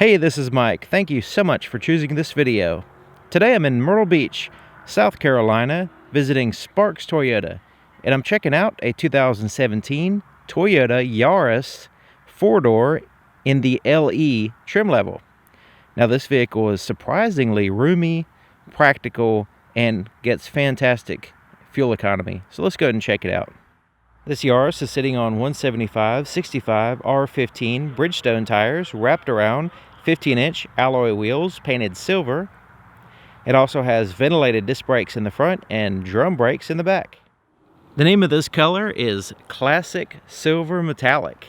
Hey, this is Mike. Thank you so much for choosing this video. Today I'm in Myrtle Beach, South Carolina, visiting Sparks Toyota, and I'm checking out a 2017 Toyota Yaris 4-door in the LE trim level. Now this vehicle is surprisingly roomy, practical, and gets fantastic fuel economy. So let's go ahead and check it out. This Yaris is sitting on 175/65 R15 Bridgestone tires, wrapped around 15-inch alloy wheels, painted silver. It also has ventilated disc brakes in the front and drum brakes in the back. The name of this color is Classic Silver Metallic,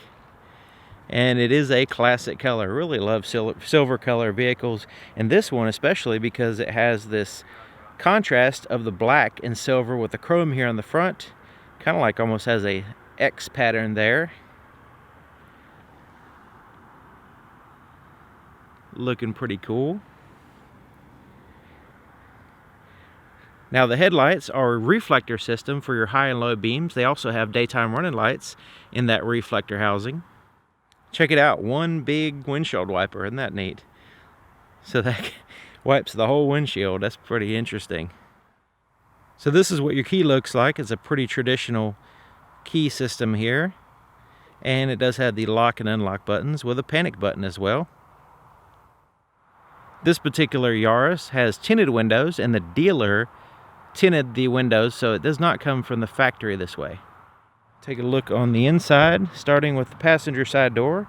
and it is a classic color. Really love silver color vehicles, and this one especially because it has this contrast of the black and silver with the chrome here on the front. Kind of like almost has a X pattern there. Looking pretty cool. Now the headlights are a reflector system for your high and low beams. They also have daytime running lights in that reflector housing. Check it out, one big windshield wiper. Isn't that neat? So that wipes the whole windshield. That's pretty interesting. So this is what your key looks like. It's a pretty traditional key system here. And it does have the lock and unlock buttons with a panic button as well. This particular Yaris has tinted windows, and the dealer tinted the windows, so it does not come from the factory this way. Take a look on the inside, starting with the passenger side door.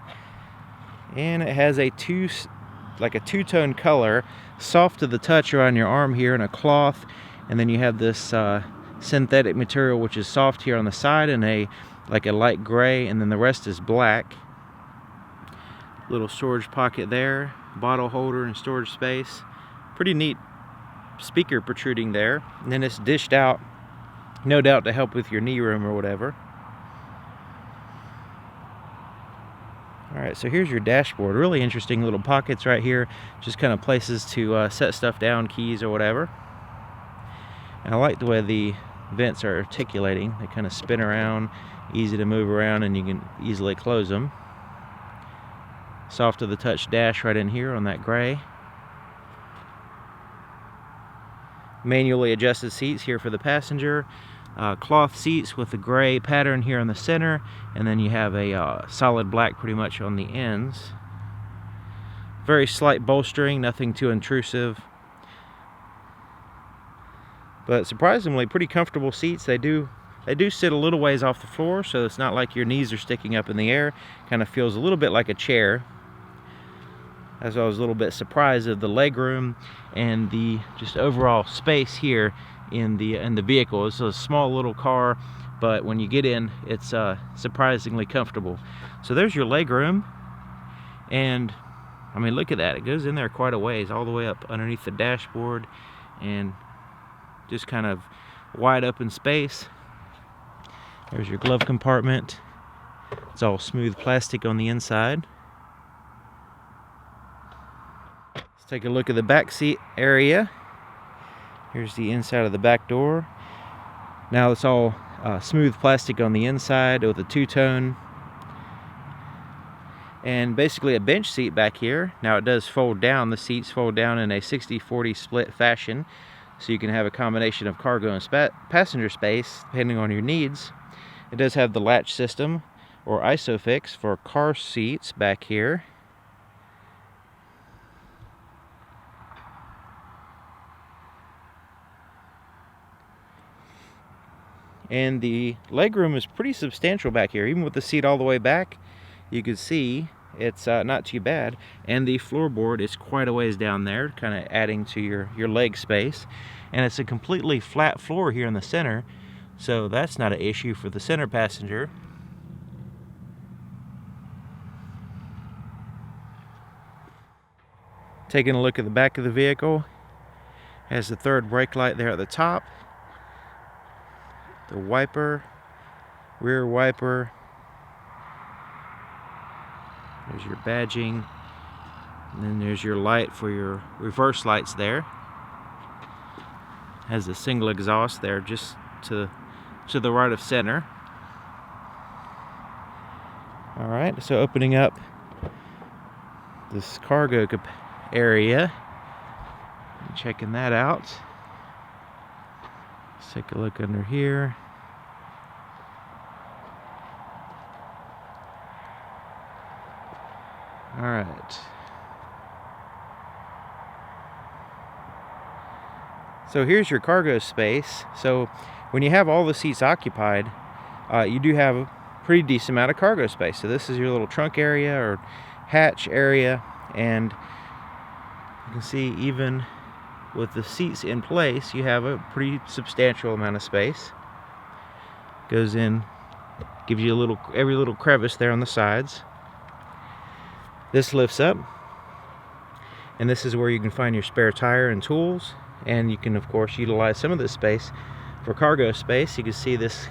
And it has a two-tone color, soft to the touch around your arm here, and a cloth. And then you have this synthetic material which is soft here on the side, and a light gray, and then the rest is black. Little storage pocket there, bottle holder and storage space. Pretty neat speaker protruding there. And then it's dished out, no doubt to help with your knee room or whatever. Alright, so here's your dashboard. Really interesting little pockets right here. Just kind of places to set stuff down, keys or whatever. And I like the way the vents are articulating. They kind of spin around, easy to move around, and you can easily close them. Soft to the touch dash right in here on that gray. Manually adjusted seats here for the passenger. Cloth seats with the gray pattern here in the center, and then you have a solid black pretty much on the ends. Very slight bolstering, nothing too intrusive. But surprisingly pretty comfortable seats. They do sit a little ways off the floor, so it's not like your knees are sticking up in the air. Kind of feels a little bit like a chair. As I was a little bit surprised of the leg room and the just overall space here in the vehicle. It's a small little car, but when you get in, it's surprisingly comfortable. So there's your leg room, and I mean, look at that. It goes in there quite a ways, all the way up underneath the dashboard, and just kind of wide open space. There's your glove compartment. It's all smooth plastic on the inside. Let's take a look at the back seat area. Here's the inside of the back door. Now it's all smooth plastic on the inside with a two-tone. And basically a bench seat back here. Now it does fold down. The seats fold down in a 60-40 split fashion, so you can have a combination of cargo and passenger space depending on your needs. It does have the latch system or ISOFIX for car seats back here. And the legroom is pretty substantial back here. Even with the seat all the way back, you can see it's not too bad. And the floorboard is quite a ways down there, kind of adding to your leg space. And it's a completely flat floor here in the center, so that's not an issue for the center passenger. Taking a look at the back of the vehicle, has the third brake light there at the top. The wiper, rear wiper. There's your badging. And then there's your light for your reverse lights there. Has a single exhaust there just to the right of center. Alright, so opening up this cargo area. Checking that out. Let's take a look under here. All right. So here's your cargo space. So when you have all the seats occupied, you do have a pretty decent amount of cargo space. So this is your little trunk area or hatch area, and you can see even with the seats in place, you have a pretty substantial amount of space. Goes in, gives you a little, every little crevice there on the sides. This lifts up, and this is where you can find your spare tire and tools, and you can of course utilize some of this space for cargo space. You can see this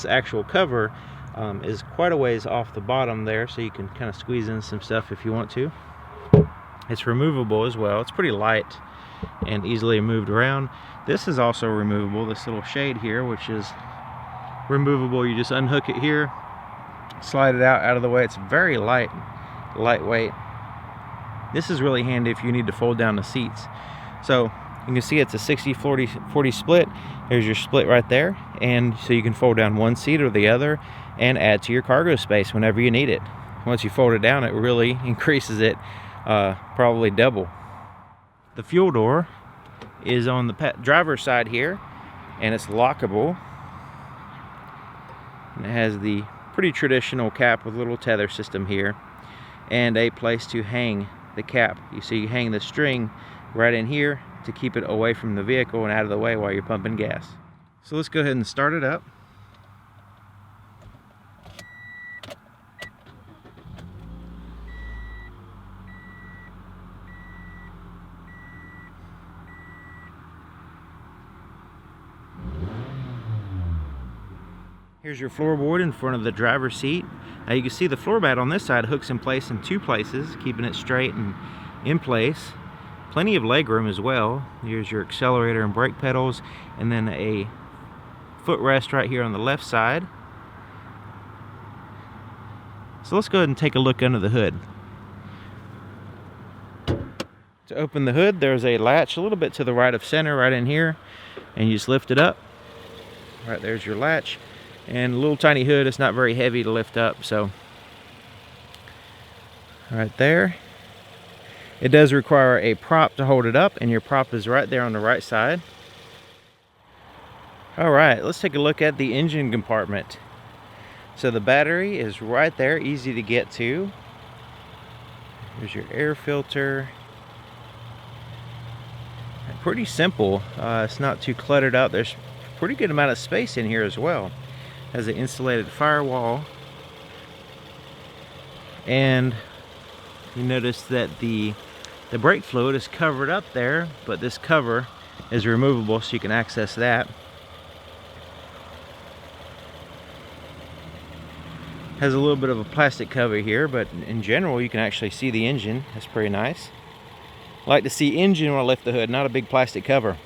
actual cover is quite a ways off the bottom there, so you can kind of squeeze in some stuff if you want to. It's removable as well. It's pretty light and easily moved around. This is also removable, this little shade here, which is removable. You just unhook it here, slide it out of the way. It's very lightweight. This is really handy if you need to fold down the seats. So you can see it's a 60-40 split. There's your split right there, and so you can fold down one seat or the other and add to your cargo space whenever you need it. Once you fold it down, it really increases it probably double. The fuel door is on the driver's side here, and it's lockable, and it has the pretty traditional cap with a little tether system here and a place to hang the cap. You see, you hang the string right in here to keep it away from the vehicle and out of the way while you're pumping gas. So let's go ahead and start it up. Here's your floorboard in front of the driver's seat. Now you can see the floor mat on this side hooks in place in two places, keeping it straight and in place. Plenty of leg room as well. Here's your accelerator and brake pedals, and then a footrest right here on the left side. So let's go ahead and take a look under the hood. To open the hood, there's a latch a little bit to the right of center right in here, and you just lift it up. All right, there's your latch. And a little tiny hood, it's not very heavy to lift up, so right there. It does require a prop to hold it up, and your prop is right there on the right side. All right, let's take a look at the engine compartment. So the battery is right there, easy to get to. Here's your air filter. Pretty simple. It's not too cluttered up. There's a pretty good amount of space in here as well. Has an insulated firewall, and you notice that the brake fluid is covered up there, but this cover is removable so you can access that. Has a little bit of a plastic cover here, but in general you can actually see the engine. That's pretty nice. I like to see engine when I lift the hood, not a big plastic cover.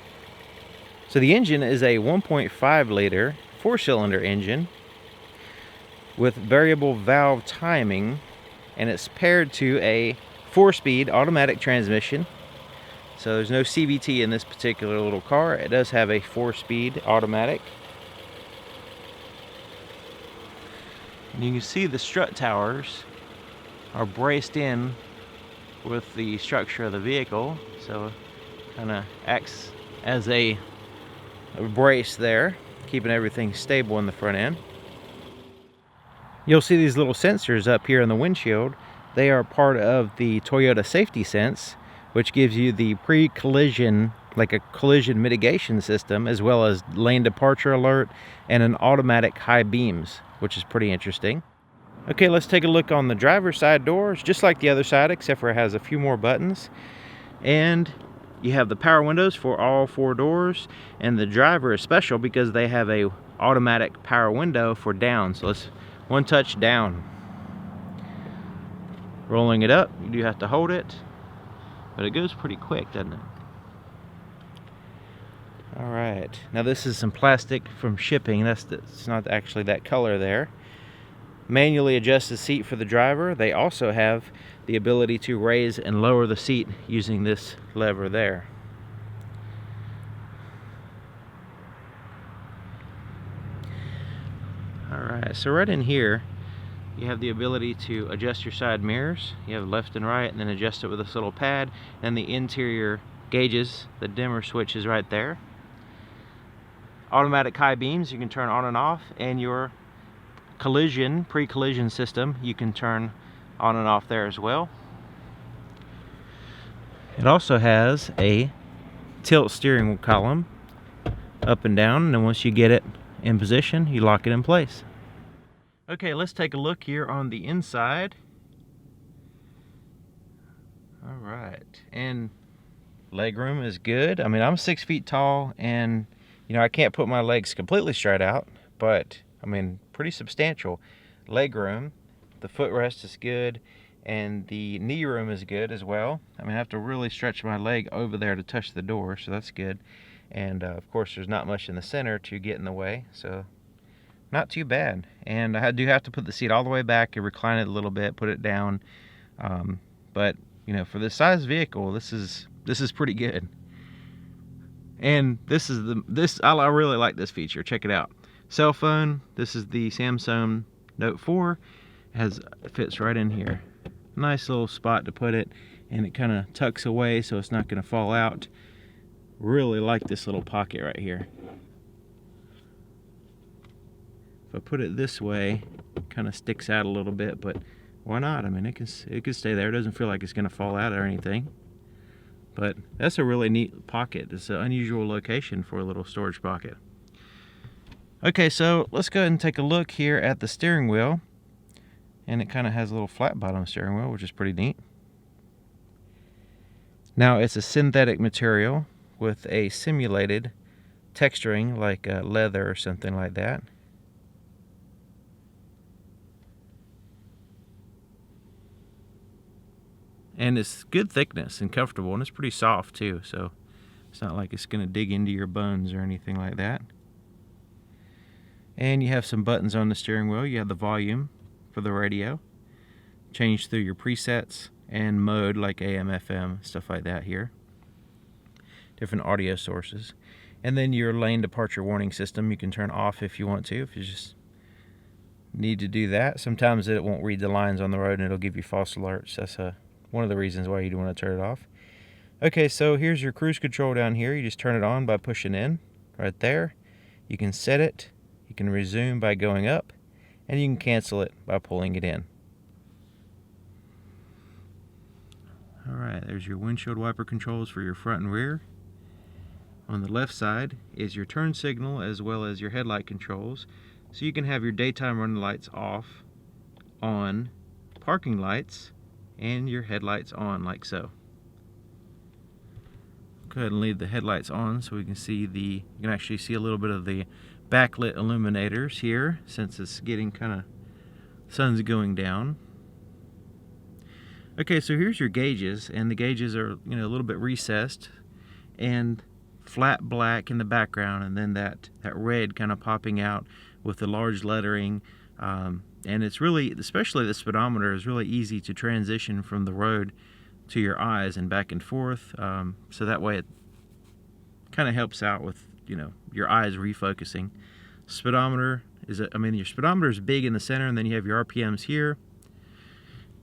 So the engine is a 1.5 liter 4-cylinder engine with variable valve timing, and it's paired to a 4-speed automatic transmission. So there's no CVT in this particular little car. It does have a 4-speed automatic. And you can see the strut towers are braced in with the structure of the vehicle, so it kind of acts as a brace there, keeping everything stable in the front end. You'll see these little sensors up here in the windshield. They are part of the Toyota Safety Sense, which gives you the pre-collision, like a collision mitigation system, as well as lane departure alert and an automatic high beams, which is pretty interesting. Okay, let's take a look on the driver's side doors, just like the other side, except for it has a few more buttons. And you have the power windows for all 4 doors, and the driver is special because they have a automatic power window for down. So let's one touch down. Rolling it up, you do have to hold it, but it goes pretty quick, doesn't it? All right, now this is some plastic from shipping. It's not actually that color there. manually adjust the seat for the driver. They also have the ability to raise and lower the seat using this lever there. Alright, so right in here you have the ability to adjust your side mirrors. You have left and right, and then adjust it with this little pad, and the interior gauges, the dimmer switch is right there. Automatic high beams you can turn on and off, and your pre-collision system you can turn on and off there as well. It also has a tilt steering column up and down, and then once you get it in position, you lock it in place. Okay, let's take a look here on the inside. All right, and legroom is good. I mean, I'm 6 feet tall, and you know, I can't put my legs completely straight out, but I mean, pretty substantial legroom. The footrest is good, and the knee room is good as well. I mean, I have to really stretch my leg over there to touch the door, so that's good. And of course, there's not much in the center to get in the way, so not too bad. And I do have to put the seat all the way back and recline it a little bit, put it down. But you know, for this size vehicle, this is pretty good. And I really like this feature. Check it out. Cell phone. This is the Samsung Note 4. It fits right in here. Nice little spot to put it, and it kind of tucks away so it's not going to fall out. Really like this little pocket right here. If I put it this way, it kind of sticks out a little bit, but why not? I mean, it can stay there. It doesn't feel like it's going to fall out or anything. But that's a really neat pocket. It's an unusual location for a little storage pocket. Okay, so let's go ahead and take a look here at the steering wheel. And it kind of has a little flat bottom steering wheel, which is pretty neat. Now, it's a synthetic material with a simulated texturing like leather or something like that. And it's good thickness and comfortable, and it's pretty soft too, so it's not like it's going to dig into your bones or anything like that. And you have some buttons on the steering wheel. You have the volume for the radio, change through your presets, and mode like AM, FM, stuff like that here. Different audio sources. And then your lane departure warning system you can turn off if you want to, if you just need to do that. Sometimes it won't read the lines on the road and it'll give you false alerts. That's one of the reasons why you want to turn it off. Okay, so here's your cruise control down here. You just turn it on by pushing in right there. You can set it, you can resume by going up, and you can cancel it by pulling it in. Alright, there's your windshield wiper controls for your front and rear. On the left side is your turn signal as well as your headlight controls. So you can have your daytime running lights off, on, parking lights, and your headlights on like so. Go ahead and leave the headlights on so we can see you can actually see a little bit of the backlit illuminators here since it's getting sun's going down. Okay, so here's your gauges, and the gauges are a little bit recessed and flat black in the background, and then that red kind of popping out with the large lettering. And it's really, especially the speedometer, is really easy to transition from the road to your eyes and back and forth. So that way it kind of helps out with your eyes refocusing. Speedometer your speedometer is big in the center, and then you have your RPMs here.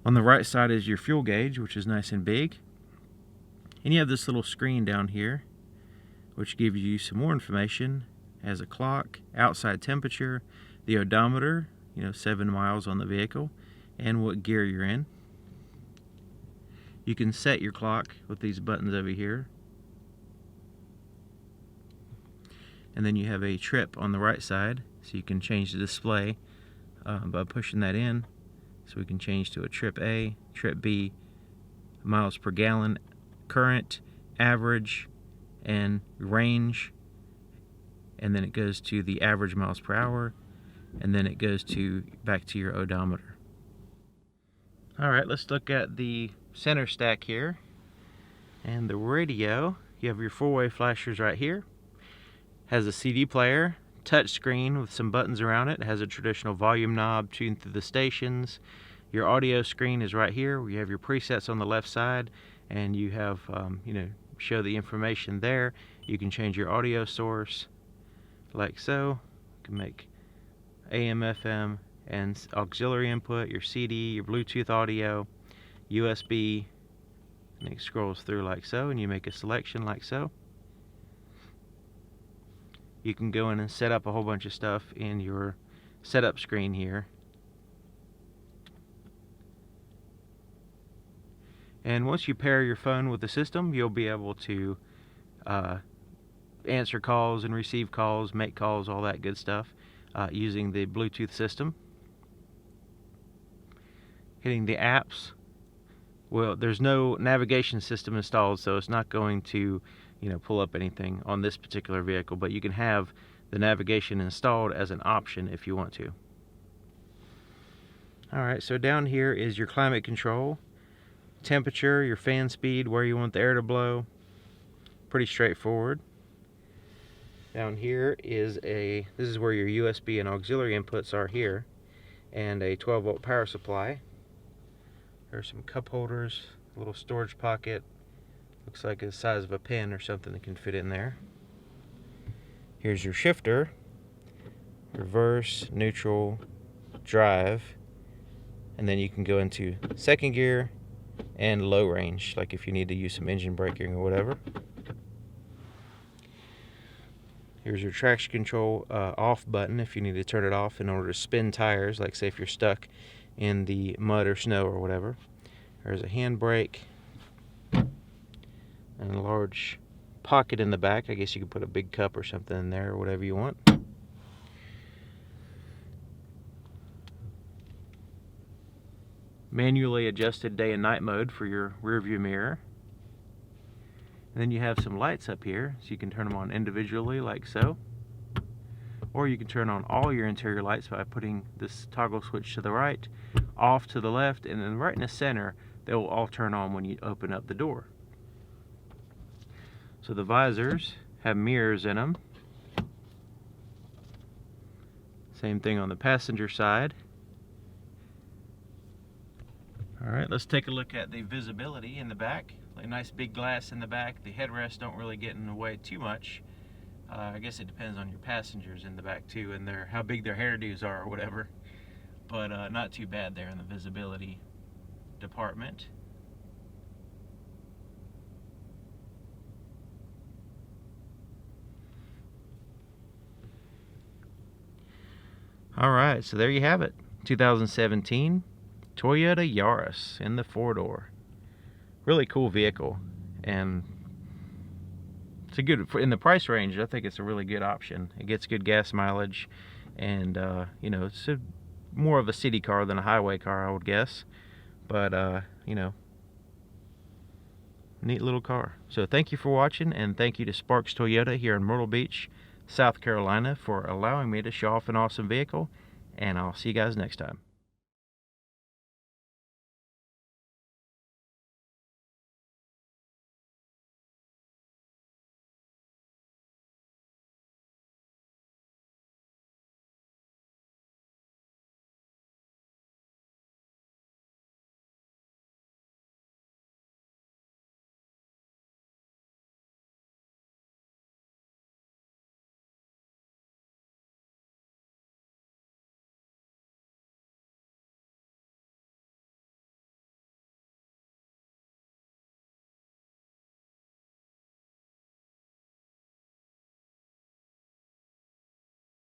On the right side is your fuel gauge, which is nice and big. And you have this little screen down here, which gives you some more information as a clock, outside temperature, the odometer, 7 miles on the vehicle, and what gear you're in. You can set your clock with these buttons over here. And then you have a trip on the right side, so you can change the display by pushing that in. So we can change to a trip A, trip B, miles per gallon, current, average, and range. And then it goes to the average miles per hour, and then it goes back to your odometer. Alright, let's look at the center stack here. And the radio, you have your four-way flashers right here. Has a CD player, touch screen with some buttons around it. It has a traditional volume knob tuned through the stations. Your audio screen is right here where you have your presets on the left side, and you have show the information there. You can change your audio source like so. You can make AM, FM, and auxiliary input, your CD, your Bluetooth audio, USB, and it scrolls through like so, and you make a selection like so. You can go in and set up a whole bunch of stuff in your setup screen here. And once you pair your phone with the system, you'll be able to answer calls and receive calls, make calls, all that good stuff using the Bluetooth system. Hitting the apps. Well, there's no navigation system installed, so it's not going to pull up anything on this particular vehicle, but you can have the navigation installed as an option if you want to. Alright, so down here is your climate control, temperature, your fan speed, where you want the air to blow. Pretty straightforward. Down here is this is where your USB and auxiliary inputs are here, and a 12-volt power supply. There's some cup holders, a little storage pocket. Looks like the size of a pen or something that can fit in there. Here's your shifter, reverse, neutral, drive, and then you can go into second gear and low range, like if you need to use some engine braking or whatever. Here's your traction control off button if you need to turn it off in order to spin tires, like say if you're stuck in the mud or snow or whatever. There's a handbrake and a large pocket in the back. I guess you could put a big cup or something in there or whatever you want. Manually adjusted day and night mode for your rear view mirror. And then you have some lights up here, so you can turn them on individually like so. Or you can turn on all your interior lights by putting this toggle switch to the right, off to the left, and then right in the center, they will all turn on when you open up the door. So the visors have mirrors in them. Same thing on the passenger side. Alright, let's take a look at the visibility in the back. A nice big glass in the back. The headrests don't really get in the way too much. I guess it depends on your passengers in the back too, and how big their hairdos are or whatever. But not too bad there in the visibility department. Alright, so there you have it. 2017 Toyota Yaris in the 4-door. Really cool vehicle, and it's a good, in the price range, I think it's a really good option. It gets good gas mileage, and it's more of a city car than a highway car, I would guess. But neat little car. So thank you for watching, and thank you to Sparks Toyota here in Myrtle Beach, South Carolina, for allowing me to show off an awesome vehicle, and I'll see you guys next time.